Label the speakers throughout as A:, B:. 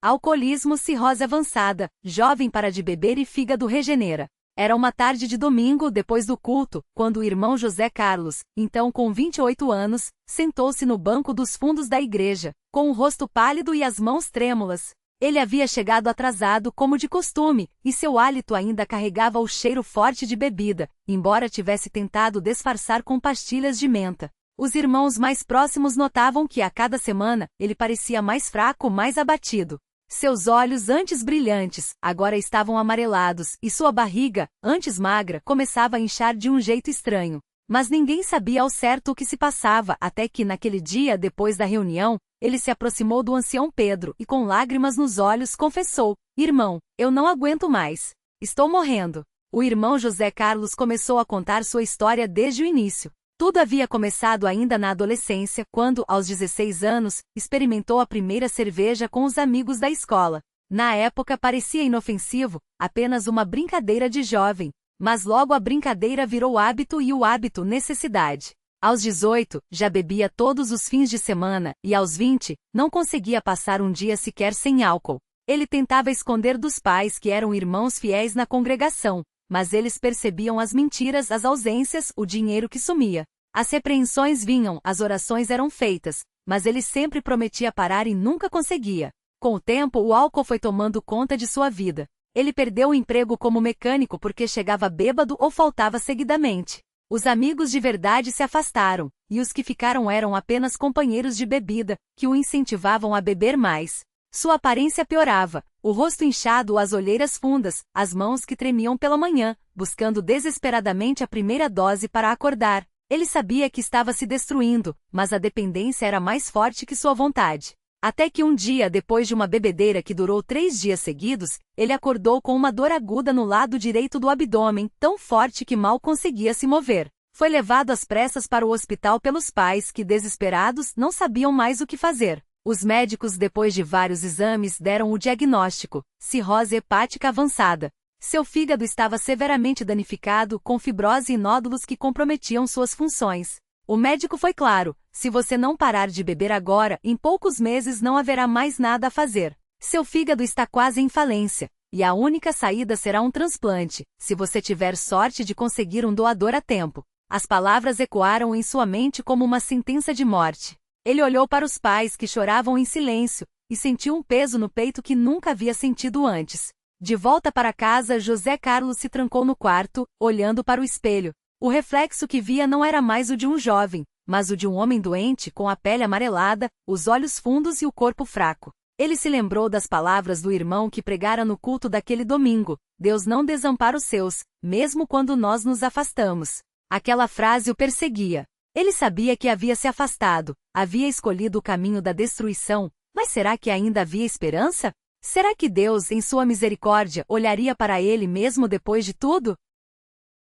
A: Alcoolismo, cirrose avançada, jovem para de beber e fígado regenera. Era uma tarde de domingo, depois do culto, quando o irmão José Carlos, então com 28 anos, sentou-se no banco dos fundos da igreja, com o rosto pálido e as mãos trêmulas. Ele havia chegado atrasado como de costume, e seu hálito ainda carregava o cheiro forte de bebida, embora tivesse tentado disfarçar com pastilhas de menta. Os irmãos mais próximos notavam que a cada semana, ele parecia mais fraco, mais abatido. Seus olhos, antes brilhantes, agora estavam amarelados, e sua barriga, antes magra, começava a inchar de um jeito estranho. Mas ninguém sabia ao certo o que se passava, até que, naquele dia, depois da reunião, ele se aproximou do ancião Pedro e, com lágrimas nos olhos, confessou: "Irmão, eu não aguento mais. Estou morrendo." O irmão José Carlos começou a contar sua história desde o início. Tudo havia começado ainda na adolescência, quando, aos 16 anos, experimentou a primeira cerveja com os amigos da escola. Na época parecia inofensivo, apenas uma brincadeira de jovem, mas logo a brincadeira virou hábito e o hábito necessidade. Aos 18, já bebia todos os fins de semana, e aos 20, não conseguia passar um dia sequer sem álcool. Ele tentava esconder dos pais que eram irmãos fiéis na congregação, mas eles percebiam as mentiras, as ausências, o dinheiro que sumia. As repreensões vinham, as orações eram feitas, mas ele sempre prometia parar e nunca conseguia. Com o tempo, o álcool foi tomando conta de sua vida. Ele perdeu o emprego como mecânico porque chegava bêbado ou faltava seguidamente. Os amigos de verdade se afastaram, e os que ficaram eram apenas companheiros de bebida, que o incentivavam a beber mais. Sua aparência piorava, o rosto inchado, as olheiras fundas, as mãos que tremiam pela manhã, buscando desesperadamente a primeira dose para acordar. Ele sabia que estava se destruindo, mas a dependência era mais forte que sua vontade. Até que um dia, depois de uma bebedeira que durou 3 dias seguidos, ele acordou com uma dor aguda no lado direito do abdômen, tão forte que mal conseguia se mover. Foi levado às pressas para o hospital pelos pais que, desesperados, não sabiam mais o que fazer. Os médicos, depois de vários exames, deram o diagnóstico: cirrose hepática avançada. Seu fígado estava severamente danificado, com fibrose e nódulos que comprometiam suas funções. O médico foi claro: se você não parar de beber agora, em poucos meses não haverá mais nada a fazer. Seu fígado está quase em falência, e a única saída será um transplante, se você tiver sorte de conseguir um doador a tempo. As palavras ecoaram em sua mente como uma sentença de morte. Ele olhou para os pais que choravam em silêncio, e sentiu um peso no peito que nunca havia sentido antes. De volta para casa, José Carlos se trancou no quarto, olhando para o espelho. O reflexo que via não era mais o de um jovem, mas o de um homem doente, com a pele amarelada, os olhos fundos e o corpo fraco. Ele se lembrou das palavras do irmão que pregara no culto daquele domingo: "Deus não desampara os seus, mesmo quando nós nos afastamos." Aquela frase o perseguia. Ele sabia que havia se afastado, havia escolhido o caminho da destruição, mas será que ainda havia esperança? Será que Deus, em sua misericórdia, olharia para ele mesmo depois de tudo?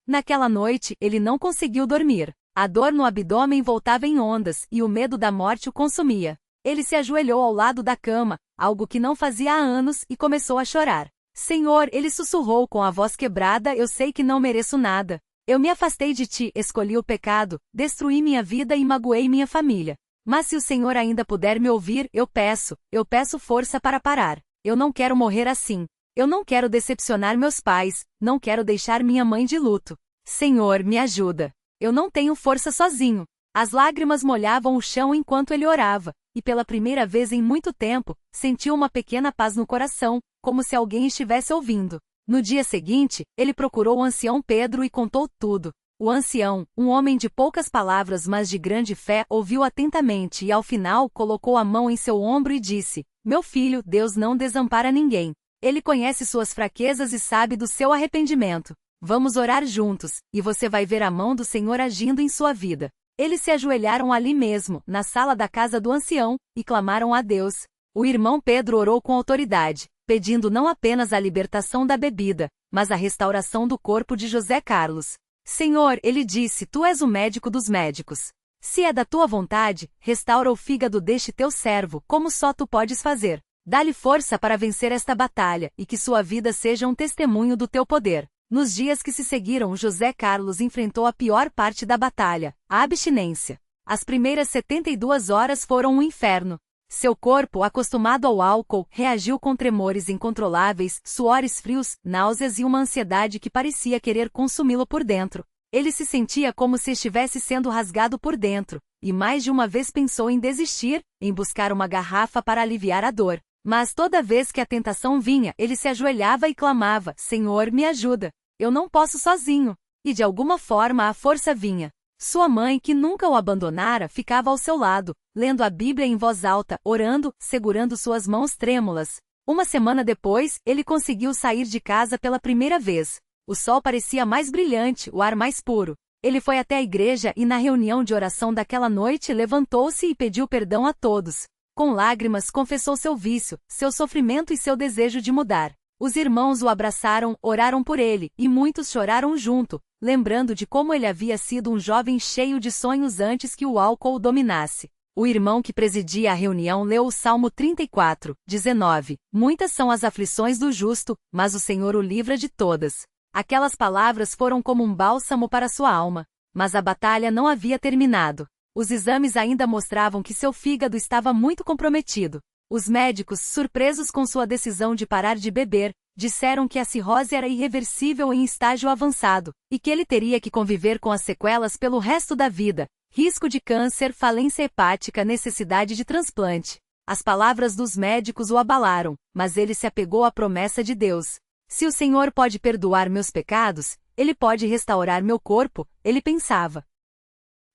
A: Naquela noite, ele não conseguiu dormir. A dor no abdômen voltava em ondas, e o medo da morte o consumia. Ele se ajoelhou ao lado da cama, algo que não fazia há anos, e começou a chorar. "Senhor", ele sussurrou com a voz quebrada, "eu sei que não mereço nada. Eu me afastei de ti, escolhi o pecado, destruí minha vida e magoei minha família. Mas se o Senhor ainda puder me ouvir, eu peço força para parar. Eu não quero morrer assim. Eu não quero decepcionar meus pais, não quero deixar minha mãe de luto. Senhor, me ajuda. Eu não tenho força sozinho." As lágrimas molhavam o chão enquanto ele orava, e pela primeira vez em muito tempo, sentiu uma pequena paz no coração, como se alguém estivesse ouvindo. No dia seguinte, ele procurou o ancião Pedro e contou tudo. O ancião, um homem de poucas palavras mas de grande fé, ouviu atentamente e ao final colocou a mão em seu ombro e disse: "Meu filho, Deus não desampara ninguém. Ele conhece suas fraquezas e sabe do seu arrependimento. Vamos orar juntos, e você vai ver a mão do Senhor agindo em sua vida." Eles se ajoelharam ali mesmo, na sala da casa do ancião, e clamaram a Deus. O irmão Pedro orou com autoridade, pedindo não apenas a libertação da bebida, mas a restauração do corpo de José Carlos. "Senhor", ele disse, "tu és o médico dos médicos. Se é da tua vontade, restaura o fígado deste teu servo, como só tu podes fazer. Dá-lhe força para vencer esta batalha, e que sua vida seja um testemunho do teu poder." Nos dias que se seguiram, José Carlos enfrentou a pior parte da batalha, a abstinência. As primeiras 72 horas foram um inferno. Seu corpo, acostumado ao álcool, reagiu com tremores incontroláveis, suores frios, náuseas e uma ansiedade que parecia querer consumi-lo por dentro. Ele se sentia como se estivesse sendo rasgado por dentro, e mais de uma vez pensou em desistir, em buscar uma garrafa para aliviar a dor. Mas toda vez que a tentação vinha, ele se ajoelhava e clamava: Senhor, me ajuda. Eu não posso sozinho. E de alguma forma a força vinha. Sua mãe, que nunca o abandonara, ficava ao seu lado, lendo a Bíblia em voz alta, orando, segurando suas mãos trêmulas. Uma semana depois, ele conseguiu sair de casa pela primeira vez. O sol parecia mais brilhante, o ar mais puro. Ele foi até a igreja e na reunião de oração daquela noite levantou-se e pediu perdão a todos. Com lágrimas confessou seu vício, seu sofrimento e seu desejo de mudar. Os irmãos o abraçaram, oraram por ele, e muitos choraram junto, lembrando de como ele havia sido um jovem cheio de sonhos antes que o álcool o dominasse. O irmão que presidia a reunião leu o Salmo 34, 19. Muitas são as aflições do justo, mas o Senhor o livra de todas. Aquelas palavras foram como um bálsamo para sua alma. Mas a batalha não havia terminado. Os exames ainda mostravam que seu fígado estava muito comprometido. Os médicos, surpresos com sua decisão de parar de beber, disseram que a cirrose era irreversível em estágio avançado, e que ele teria que conviver com as sequelas pelo resto da vida. Risco de câncer, falência hepática, necessidade de transplante. As palavras dos médicos o abalaram, mas ele se apegou à promessa de Deus. Se o Senhor pode perdoar meus pecados, Ele pode restaurar meu corpo, ele pensava.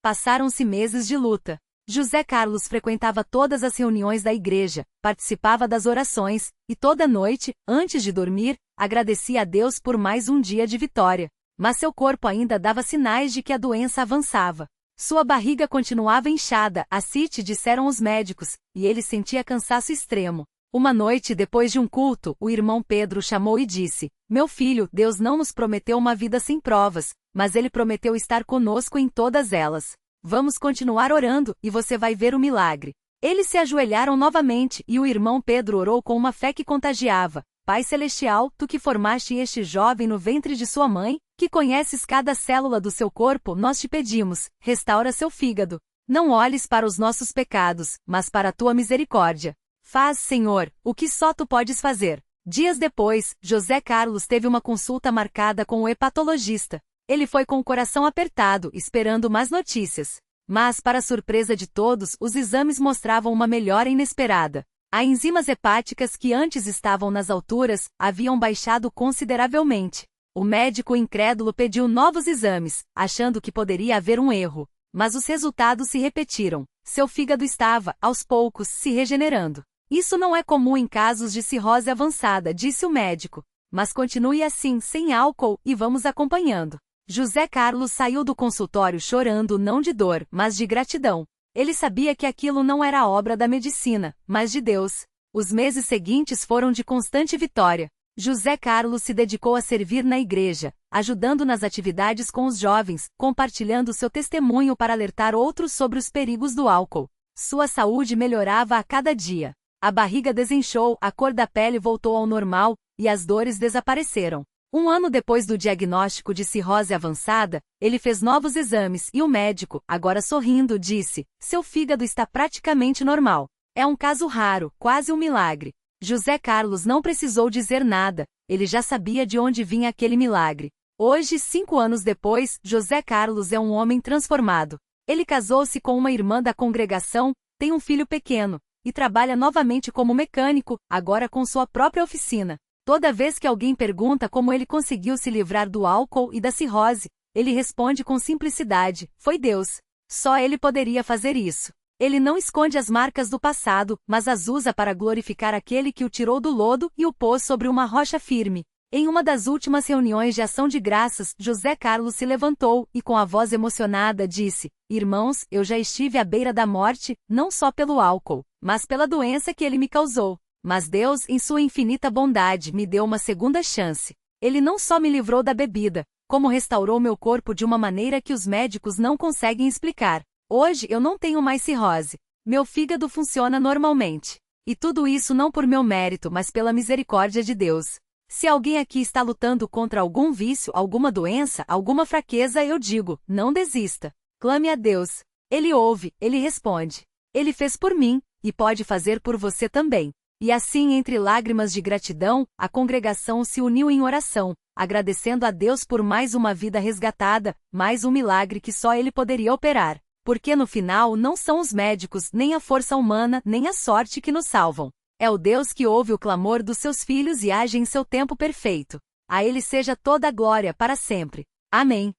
A: Passaram-se meses de luta. José Carlos frequentava todas as reuniões da igreja, participava das orações, e toda noite, antes de dormir, agradecia a Deus por mais um dia de vitória. Mas seu corpo ainda dava sinais de que a doença avançava. Sua barriga continuava inchada, ascite, disseram os médicos, e ele sentia cansaço extremo. Uma noite depois de um culto, o irmão Pedro chamou e disse: "Meu filho, Deus não nos prometeu uma vida sem provas, mas Ele prometeu estar conosco em todas elas. Vamos continuar orando, e você vai ver o milagre." Eles se ajoelharam novamente, e o irmão Pedro orou com uma fé que contagiava. "Pai Celestial, Tu que formaste este jovem no ventre de sua mãe, que conheces cada célula do seu corpo, nós te pedimos, restaura seu fígado. Não olhes para os nossos pecados, mas para a Tua misericórdia. Faz, Senhor, o que só Tu podes fazer." Dias depois, José Carlos teve uma consulta marcada com o hepatologista. Ele foi com o coração apertado, esperando más notícias. Mas, para surpresa de todos, os exames mostravam uma melhora inesperada. As enzimas hepáticas que antes estavam nas alturas, haviam baixado consideravelmente. O médico incrédulo pediu novos exames, achando que poderia haver um erro. Mas os resultados se repetiram. Seu fígado estava, aos poucos, se regenerando. "Isso não é comum em casos de cirrose avançada", disse o médico. "Mas continue assim, sem álcool, e vamos acompanhando." José Carlos saiu do consultório chorando não de dor, mas de gratidão. Ele sabia que aquilo não era obra da medicina, mas de Deus. Os meses seguintes foram de constante vitória. José Carlos se dedicou a servir na igreja, ajudando nas atividades com os jovens, compartilhando seu testemunho para alertar outros sobre os perigos do álcool. Sua saúde melhorava a cada dia. A barriga desinchou, a cor da pele voltou ao normal, e as dores desapareceram. Um ano depois do diagnóstico de cirrose avançada, ele fez novos exames e o médico, agora sorrindo, disse: "Seu fígado está praticamente normal. É um caso raro, quase um milagre." José Carlos não precisou dizer nada, ele já sabia de onde vinha aquele milagre. Hoje, 5 anos depois, José Carlos é um homem transformado. Ele casou-se com uma irmã da congregação, tem um filho pequeno, e trabalha novamente como mecânico, agora com sua própria oficina. Toda vez que alguém pergunta como ele conseguiu se livrar do álcool e da cirrose, ele responde com simplicidade: "Foi Deus. Só Ele poderia fazer isso." Ele não esconde as marcas do passado, mas as usa para glorificar aquele que o tirou do lodo e o pôs sobre uma rocha firme. Em uma das últimas reuniões de ação de graças, José Carlos se levantou e com a voz emocionada disse: "Irmãos, eu já estive à beira da morte, não só pelo álcool, mas pela doença que ele me causou. Mas Deus, em sua infinita bondade, me deu uma segunda chance. Ele não só me livrou da bebida, como restaurou meu corpo de uma maneira que os médicos não conseguem explicar. Hoje eu não tenho mais cirrose. Meu fígado funciona normalmente. E tudo isso não por meu mérito, mas pela misericórdia de Deus." Se alguém aqui está lutando contra algum vício, alguma doença, alguma fraqueza, eu digo: não desista. Clame a Deus. Ele ouve, Ele responde. Ele fez por mim, e pode fazer por você também. E assim, entre lágrimas de gratidão, a congregação se uniu em oração, agradecendo a Deus por mais uma vida resgatada, mais um milagre que só Ele poderia operar. Porque no final não são os médicos, nem a força humana, nem a sorte que nos salvam. É o Deus que ouve o clamor dos seus filhos e age em seu tempo perfeito. A Ele seja toda a glória para sempre. Amém.